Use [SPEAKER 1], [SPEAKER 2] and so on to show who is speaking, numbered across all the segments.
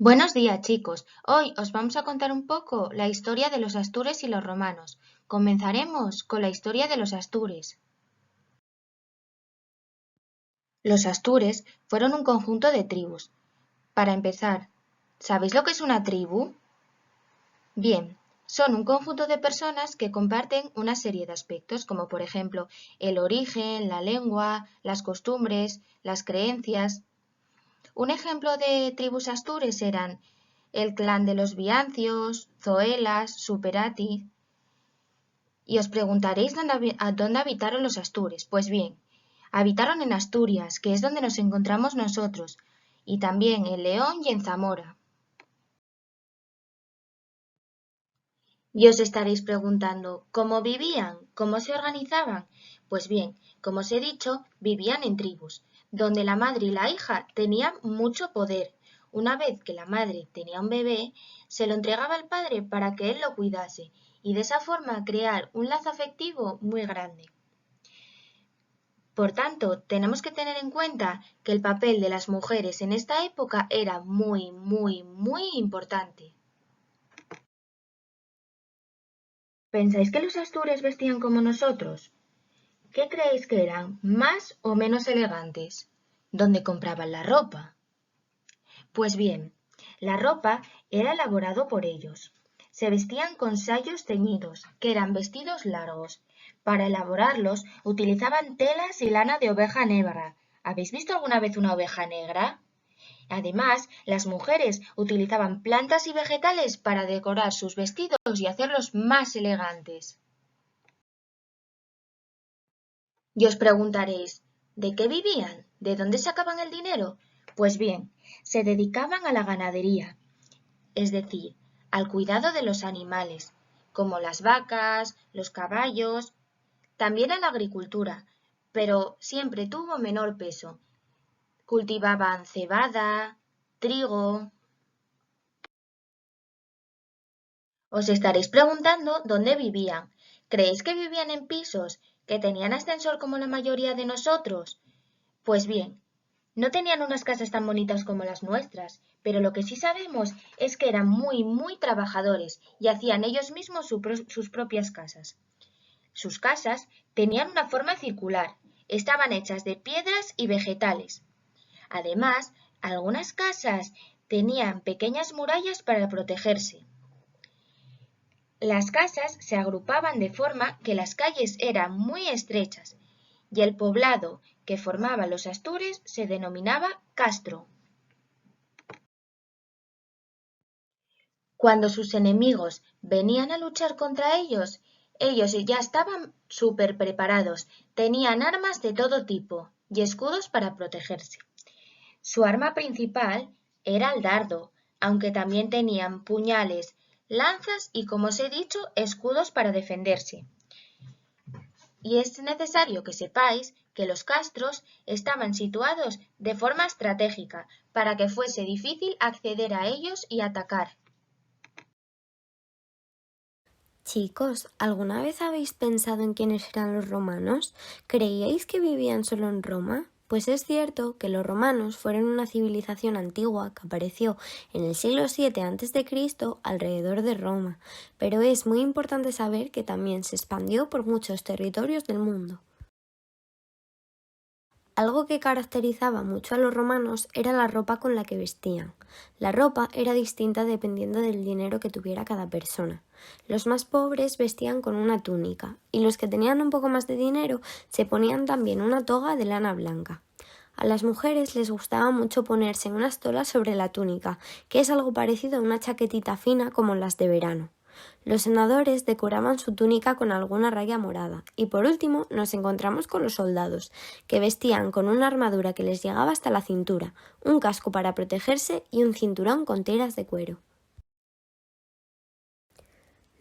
[SPEAKER 1] Buenos días, chicos. Hoy os vamos a contar un poco la historia de los astures y los romanos. Comenzaremos con la historia de los astures. Los astures fueron un conjunto de tribus. Para empezar, ¿sabéis lo que es una tribu? Bien, son un conjunto de personas que comparten una serie de aspectos, como por ejemplo el origen, la lengua, las costumbres, las creencias. Un ejemplo de tribus astures eran el clan de los Biancios, Zoelas, Superati. Y os preguntaréis dónde habitaron los astures. Pues bien, habitaron en Asturias, que es donde nos encontramos nosotros, y también en León y en Zamora. Y os estaréis preguntando, ¿cómo vivían? ¿Cómo se organizaban? Pues bien, como os he dicho, vivían en tribus, donde la madre y la hija tenían mucho poder. Una vez que la madre tenía un bebé, se lo entregaba al padre para que él lo cuidase, y de esa forma crear un lazo afectivo muy grande. Por tanto, tenemos que tener en cuenta que el papel de las mujeres en esta época era muy importante. ¿Pensáis que los astures vestían como nosotros? ¿Qué creéis que eran, más o menos elegantes? ¿Dónde compraban la ropa? Pues bien, la ropa era elaborado por ellos. Se vestían con sayos ceñidos, que eran vestidos largos. Para elaborarlos utilizaban telas y lana de oveja negra. ¿Habéis visto alguna vez una oveja negra? Además, las mujeres utilizaban plantas y vegetales para decorar sus vestidos y hacerlos más elegantes. Y os preguntaréis, ¿de qué vivían? ¿De dónde sacaban el dinero? Pues bien, se dedicaban a la ganadería, es decir, al cuidado de los animales, como las vacas, los caballos, también a la agricultura, pero siempre tuvo menor peso. Cultivaban cebada, trigo. Os estaréis preguntando dónde vivían. ¿Creéis que vivían en pisos, que tenían ascensor como la mayoría de nosotros? Pues bien, no tenían unas casas tan bonitas como las nuestras, pero lo que sí sabemos es que eran muy trabajadores y hacían ellos mismos sus propias casas. Sus casas tenían una forma circular, estaban hechas de piedras y vegetales. Además, algunas casas tenían pequeñas murallas para protegerse. Las casas se agrupaban de forma que las calles eran muy estrechas y el poblado que formaba los astures se denominaba castro. Cuando sus enemigos venían a luchar contra ellos ya estaban súper preparados, tenían armas de todo tipo y escudos para protegerse. Su arma principal era el dardo, aunque también tenían puñales, lanzas y, como os he dicho, escudos para defenderse. Y es necesario que sepáis que los castros estaban situados de forma estratégica para que fuese difícil acceder a ellos y atacar.
[SPEAKER 2] Chicos, ¿alguna vez habéis pensado en quiénes eran los romanos? ¿Creíais que vivían solo en Roma? Pues es cierto que los romanos fueron una civilización antigua que apareció en el siglo VII a.C. alrededor de Roma, pero es muy importante saber que también se expandió por muchos territorios del mundo. Algo que caracterizaba mucho a los romanos era la ropa con la que vestían. La ropa era distinta dependiendo del dinero que tuviera cada persona. Los más pobres vestían con una túnica y los que tenían un poco más de dinero se ponían también una toga de lana blanca. A las mujeres les gustaba mucho ponerse una estola sobre la túnica, que es algo parecido a una chaquetita fina como las de verano. Los senadores decoraban su túnica con alguna raya morada. Y por último nos encontramos con los soldados, que vestían con una armadura que les llegaba hasta la cintura, un casco para protegerse y un cinturón con tiras de cuero.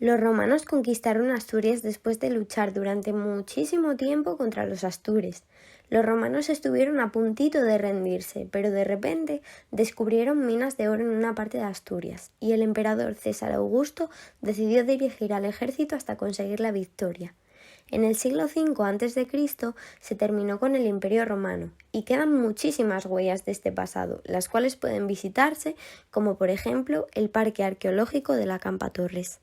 [SPEAKER 2] Los romanos conquistaron Asturias después de luchar durante muchísimo tiempo contra los astures. Los romanos estuvieron a puntito de rendirse, pero de repente descubrieron minas de oro en una parte de Asturias, y el emperador César Augusto decidió dirigir al ejército hasta conseguir la victoria. En el siglo V a.C. se terminó con el Imperio Romano y quedan muchísimas huellas de este pasado, las cuales pueden visitarse, como por ejemplo el Parque Arqueológico de la Campa Torres.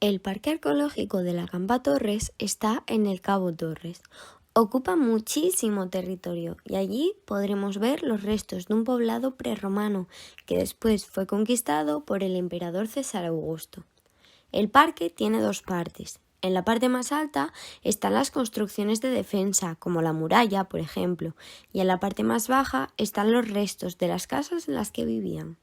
[SPEAKER 2] El Parque Arqueológico de la Campa Torres está en el Cabo Torres. Ocupa muchísimo territorio y allí podremos ver los restos de un poblado prerromano que después fue conquistado por el emperador César Augusto. El parque tiene dos partes. En la parte más alta están las construcciones de defensa, como la muralla, por ejemplo, y en la parte más baja están los restos de las casas en las que vivían.